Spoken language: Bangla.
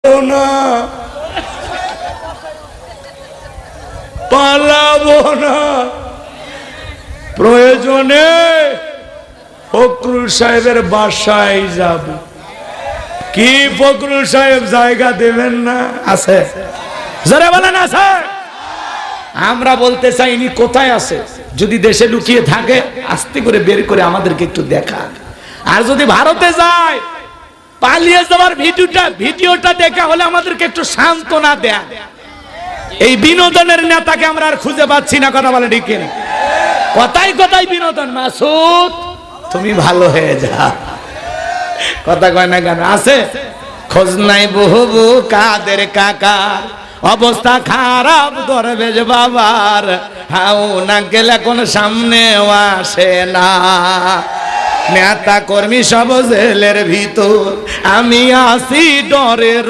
না, পালাবো না, প্রয়োজনে ফখরুল সাহেবের বাসায় যাব। কি ফখরুল সাহেব জায়গা দেবেন না? আছে, যারা বলেন আছে। আমরা বলতে চাই ইনি কোথায় আছে, যদি দেশে লুকিয়ে থাকে আস্তে করে বের করে আমাদেরকে একটু দেখা। আর যদি ভারতে যায়, পালিয়ে যাওয়ার ভিডিওটা দেখা হলে আমাদেরকে একটু সান্ত্বনা দেয়া। এই বিনোদনের নেতাকে আমরা আর খুঁজে পাচ্ছি না, কথা বলে ঠিক কিনা? কথাই কথাই বিনোদন। মাসুদ তুমি ভালো হয়ে যা, কথা কয় না কেন? আছে খোঁজ নাই বহু কাদের কাকার, অবস্থা খারাপ দরবেশ বাবার, হাউ না গেলে কোন সামনেও আসে না। নেতা কর্মী সব জেলের ভিতর, আমি আসি ডরের